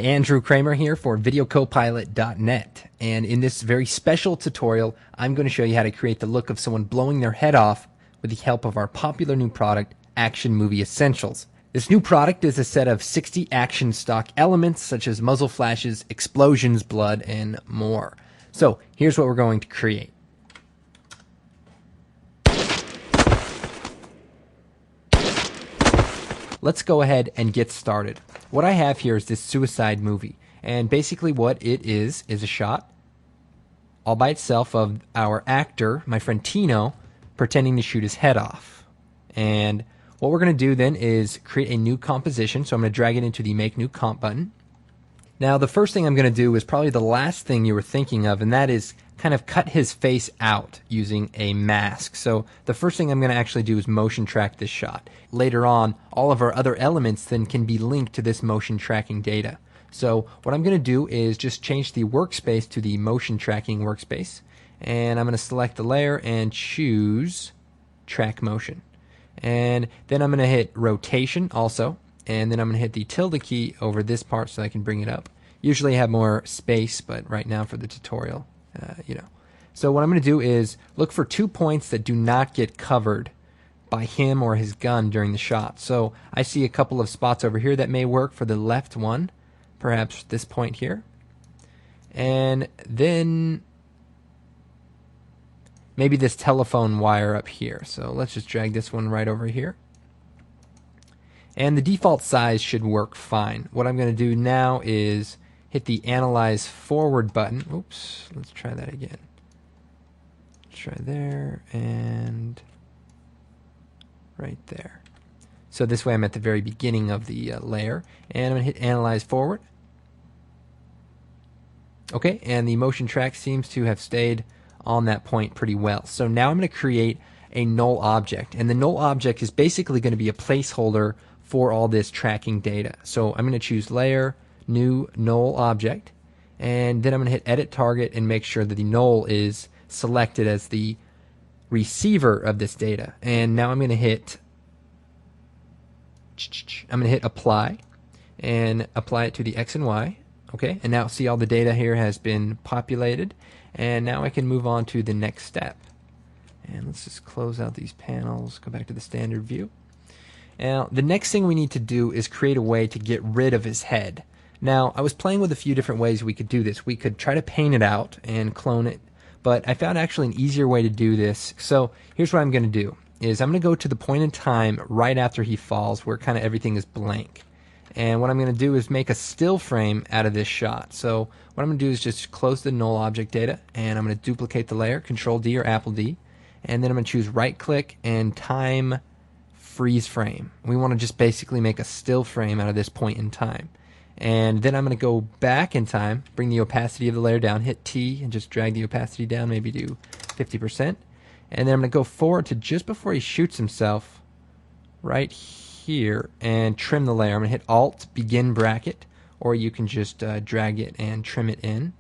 Hey, Andrew Kramer here for VideoCopilot.net, and in this very special tutorial I'm going to show you how to create the look of someone blowing their head off with the help of our popular new product, Action Movie Essentials. This new product is a set of 60 action stock elements such as muzzle flashes, explosions, blood, and more. So here's what we're going to create. Let's go ahead and get started. What I have here is this suicide movie, and basically what it is a shot all by itself of our actor, my friend Tino, pretending to shoot his head off. And what we're going to do then is create a new composition, so I'm going to drag it into the Make New Comp button. Now the first thing I'm going to do is probably the last thing you were thinking of, and that is kind of cut his face out using a mask. So the first thing I'm going to actually do is motion track this shot. Later on, all of our other elements then can be linked to this motion tracking data. So what I'm going to do is just change the workspace to the motion tracking workspace, and I'm going to select the layer and choose track motion. And then I'm going to hit rotation also, and then I'm going to hit the tilde key over this part so I can bring it up. Usually I have more space, but right now for the tutorial, So what I'm going to do is look for 2 points that do not get covered by him or his gun during the shot. So I see a couple of spots over here that may work for the left one, perhaps this point here. And then maybe this telephone wire up here. So let's just drag this one right over here. And the default size should work fine. What I'm going to do now is hit the Analyze Forward button. Oops, let's try that again. Try there and right there. So this way I'm at the very beginning of the layer, and I'm going to hit Analyze Forward. Okay, and the motion track seems to have stayed on that point pretty well. So now I'm going to create a null object, and the null object is basically going to be a placeholder for all this tracking data. So I'm going to choose Layer, New Null Object, and then I'm going to hit Edit Target and make sure that the null is selected as the receiver of this data. And now I'm going to hit Apply and apply it to the X and Y. Okay, and now see all the data here has been populated, and now I can move on to the next step. And let's just close out these panels, go back to the standard view. Now the next thing we need to do is create a way to get rid of his head. Now I was playing with a few different ways we could do this. We could try to paint it out and clone it, but I found actually an easier way to do this. So here's what I'm going to do is I'm going to go to the point in time right after he falls where kind of everything is blank. And what I'm going to do is make a still frame out of this shot. So what I'm going to do is just close the null object data, and I'm going to duplicate the layer, Control D or Apple D, and then I'm going to choose right click and time freeze frame. We want to just basically make a still frame out of this point in time. And then I'm going to go back in time, bring the opacity of the layer down, hit T and just drag the opacity down, maybe do 50%. And then I'm going to go forward to just before he shoots himself right here and trim the layer. I'm going to hit Alt, begin bracket, or you can just drag it and trim it in.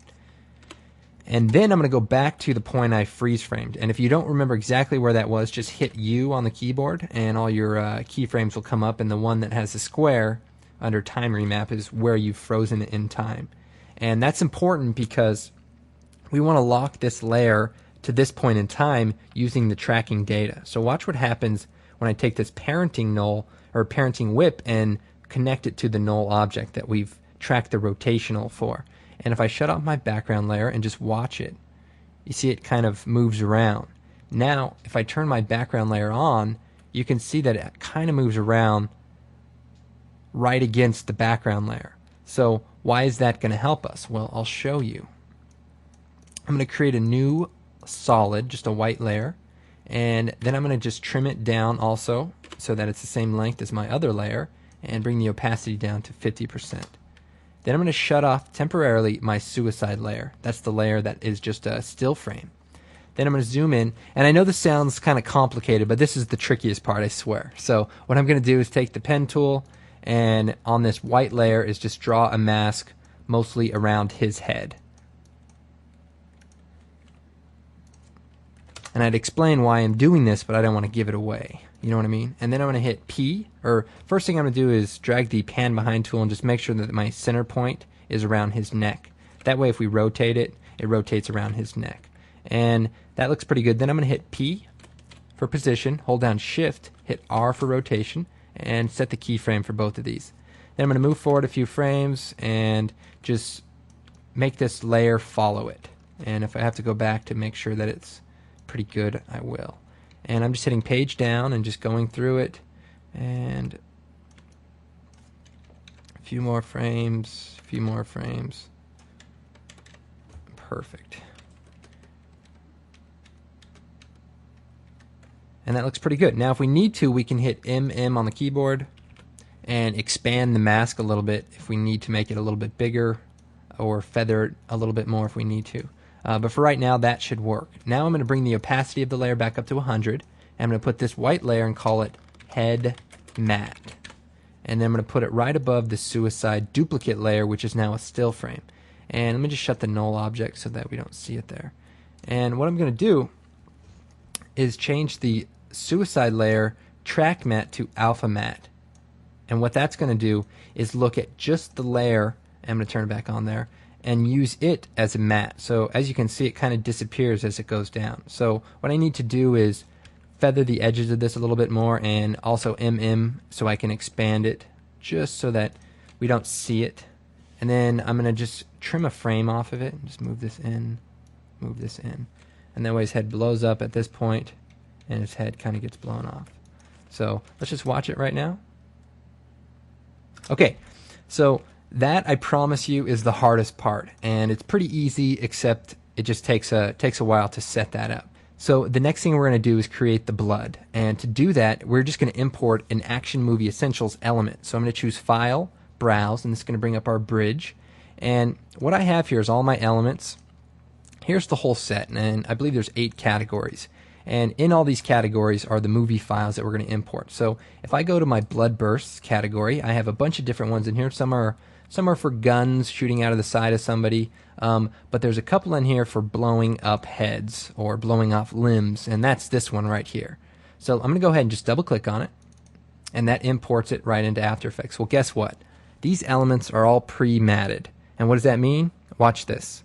And then I'm going to go back to the point I freeze framed. And if you don't remember exactly where that was, just hit U on the keyboard and all your keyframes will come up, and the one that has the square under time remap is where you've frozen it in time. And that's important because we want to lock this layer to this point in time using the tracking data. So watch what happens when I take this parenting null or parenting whip and connect it to the null object that we've tracked the rotational for. And if I shut off my background layer and just watch it, you see it kind of moves around. Now if I turn my background layer on, you can see that it kind of moves around right against the background layer. So why is that going to help us? Well, I'll show you. I'm going to create a new solid, just a white layer, and then I'm going to just trim it down also so that it's the same length as my other layer, and bring the opacity down to 50%. Then I'm going to shut off temporarily my suicide layer. That's the layer that is just a still frame. Then I'm going to zoom in, and I know this sounds kind of complicated, but this is the trickiest part, I swear. So what I'm going to do is take the pen tool, and on this white layer is just draw a mask mostly around his head. And I'd explain why I'm doing this, but I don't want to give it away. You know what I mean? And then I'm going to hit P, or first thing I'm going to do is drag the pan behind tool and just make sure that my center point is around his neck. That way if we rotate it, it rotates around his neck. And that looks pretty good. Then I'm going to hit P for position, hold down Shift, hit R for rotation, and set the keyframe for both of these. Then I'm going to move forward a few frames and just make this layer follow it. And if I have to go back to make sure that it's pretty good, I will. And I'm just hitting page down and just going through it, and a few more frames, a few more frames. Perfect. And that looks pretty good. Now if we need to, we can hit MM on the keyboard and expand the mask a little bit if we need to make it a little bit bigger, or feather it a little bit more if we need to. But for right now, that should work. Now I'm going to bring the opacity of the layer back up to 100. I'm going to put this white layer and call it Head Matte. And then I'm going to put it right above the Suicide duplicate layer, which is now a still frame. And let me just shut the null object so that we don't see it there. And what I'm going to do is change the Suicide layer Track Matte to Alpha Matte. And what that's going to do is look at just the layer, I'm going to turn it back on there, and use it as a matte. So as you can see, it kind of disappears as it goes down. So what I need to do is feather the edges of this a little bit more, and also MM so I can expand it just so that we don't see it. And then I'm going to just trim a frame off of it and just move this in, move this in. And that way his head blows up at this point and his head kind of gets blown off. So let's just watch it right now. Okay, so that, I promise you, is the hardest part, and it's pretty easy, except it just takes a while to set that up. So the next thing we're going to do is create the blood, and to do that we're just going to import an Action Movie Essentials element. So I'm going to choose File, Browse, and this is going to bring up our bridge. And what I have here is all my elements. Here's the whole set, and I believe there's 8 categories. And in all these categories are the movie files that we're going to import. So if I go to my blood bursts category, I have a bunch of different ones in here. Some are for guns shooting out of the side of somebody, but there's a couple in here for blowing up heads or blowing off limbs, and that's this one right here. So I'm going to go ahead and just double click on it, and that imports it right into After Effects. Well, guess what? These elements are all pre-matted. And what does that mean? Watch this.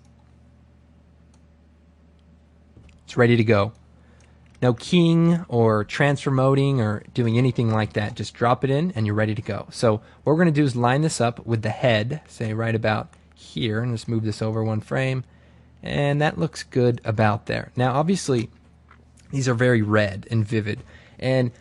It's ready to go. No keying or transformating or doing anything like that. Just drop it in and you're ready to go. So what we're going to do is line this up with the head, say right about here, and just move this over one frame, and that looks good about there. Now obviously these are very red and vivid, and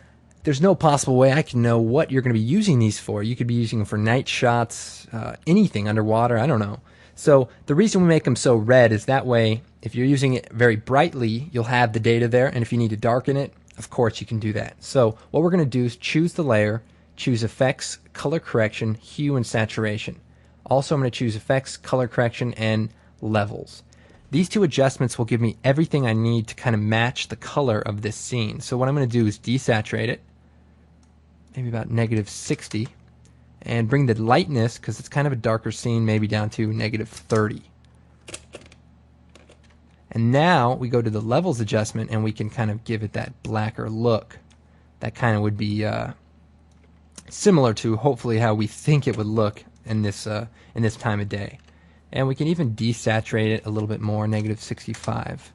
there's no possible way I can know what you're going to be using these for. You could be using them for night shots, anything underwater, I don't know. So the reason we make them so red is that way if you're using it very brightly, you'll have the data there, and if you need to darken it, of course you can do that. So what we're going to do is choose the layer, choose Effects, Color Correction, Hue, and Saturation. Also I'm going to choose Effects, Color Correction, and Levels. These 2 adjustments will give me everything I need to kind of match the color of this scene. So what I'm going to do is desaturate it, maybe about -60, and bring the lightness, because it's kind of a darker scene, maybe down to -30. And now we go to the levels adjustment and we can kind of give it that blacker look. That kind of would be similar to hopefully how we think it would look in this time of day. And we can even desaturate it a little bit more, -65.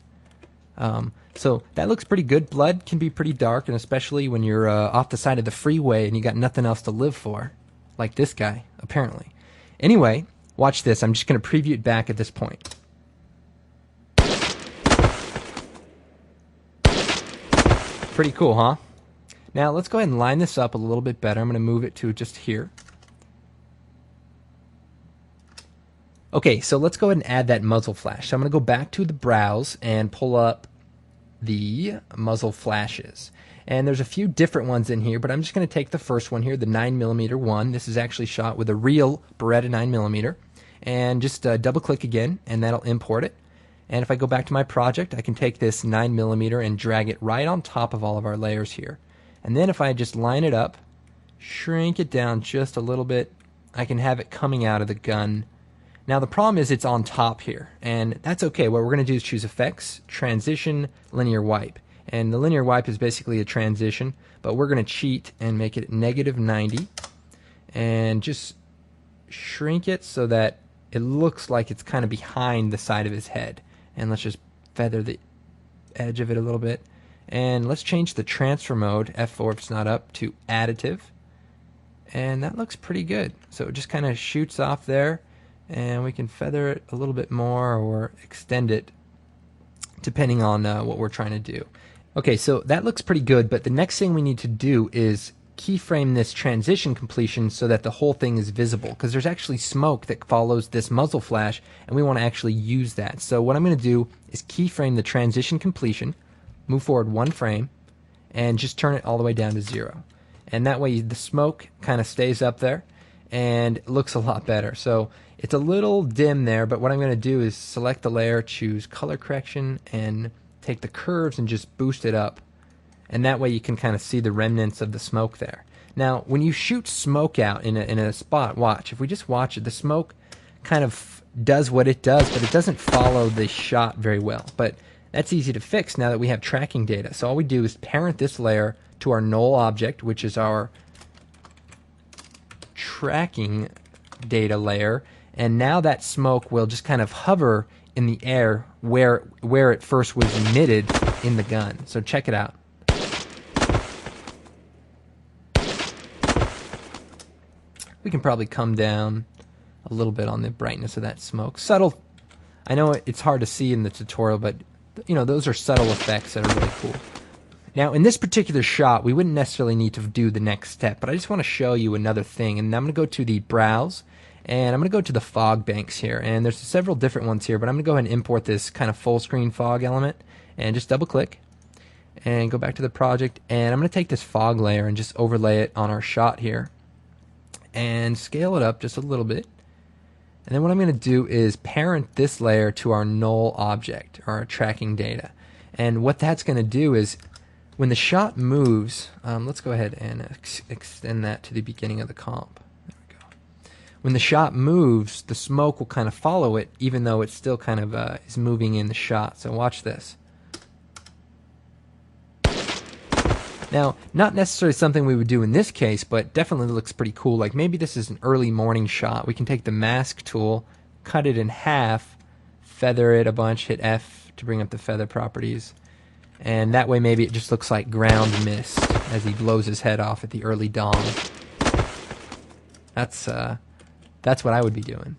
So that looks pretty good. Blood can be pretty dark, and especially when you're off the side of the freeway and you got nothing else to live for, like this guy, apparently. Anyway, watch this. I'm just going to preview it back at this point. Pretty cool, huh? Now let's go ahead and line this up a little bit better. I'm going to move it to just here. Okay, so let's go ahead and add that muzzle flash. So I'm going to go back to the browse and pull up the muzzle flashes. And there's a few different ones in here, but I'm just going to take the first one here, the 9mm one. This is actually shot with a real Beretta 9mm. And just double click again, and that'll import it. And if I go back to my project, I can take this 9mm and drag it right on top of all of our layers here. And then if I just line it up, shrink it down just a little bit, I can have it coming out of the gun. Now the problem is it's on top here, and that's okay. What we're going to do is choose Effects, Transition, Linear Wipe. And the linear wipe is basically a transition, but we're going to cheat and make it -90 and just shrink it so that it looks like it's kind of behind the side of his head. And let's just feather the edge of it a little bit. And let's change the transfer mode, F4 if it's not up, to additive. And that looks pretty good. So it just kind of shoots off there, and we can feather it a little bit more or extend it depending on what we're trying to do. Okay, so that looks pretty good, but the next thing we need to do is keyframe this transition completion so that the whole thing is visible, because there's actually smoke that follows this muzzle flash, and we want to actually use that. So what I'm going to do is keyframe the transition completion, move forward 1 frame, and just turn it all the way down to 0. And that way the smoke kind of stays up there and it looks a lot better. So it's a little dim there, but what I'm going to do is select the layer, choose color correction, and take the curves and just boost it up. And that way you can kind of see the remnants of the smoke there. Now when you shoot smoke out in a spot, watch. If we just watch it, the smoke kind of does what it does, but it doesn't follow the shot very well. But that's easy to fix now that we have tracking data. So all we do is parent this layer to our null object, which is our tracking data layer, and now that smoke will just kind of hover in the air where it first was emitted in the gun. So check it out. We can probably come down a little bit on the brightness of that smoke. Subtle. I know it's hard to see in the tutorial, but you know, those are subtle effects that are really cool. Now in this particular shot we wouldn't necessarily need to do the next step, but I just want to show you another thing, and I'm going to go to the browse and I'm going to go to the fog banks here, and there's several different ones here, but I'm going to go ahead and import this kind of full screen fog element and just double click and go back to the project, and I'm going to take this fog layer and just overlay it on our shot here and scale it up just a little bit. And then what I'm going to do is parent this layer to our null object, our tracking data. And what that's going to do is when the shot moves, let's go ahead and extend that to the beginning of the comp. There we go. When the shot moves, the smoke will kind of follow it, even though it still kind of is moving in the shot. So watch this. Now, not necessarily something we would do in this case, but definitely looks pretty cool. Like maybe this is an early morning shot. We can take the mask tool, cut it in half, feather it a bunch, hit F to bring up the feather properties. And that way maybe it just looks like ground mist as he blows his head off at the early dawn. That's what I would be doing.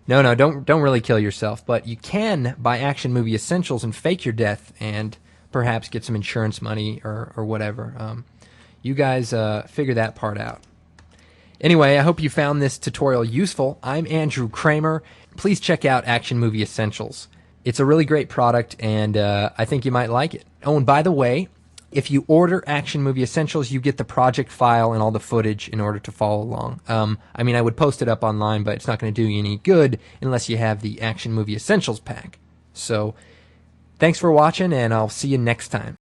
No, don't really kill yourself, but you can buy Action Movie Essentials and fake your death and perhaps get some insurance money or whatever. You guys figure that part out. Anyway, I hope you found this tutorial useful. I'm Andrew Kramer. Please check out Action Movie Essentials. It's a really great product, and I think you might like it. Oh, and by the way, if you order Action Movie Essentials, you get the project file and all the footage in order to follow along. I mean, I would post it up online, but it's not going to do you any good unless you have the Action Movie Essentials pack. So, thanks for watching, and I'll see you next time.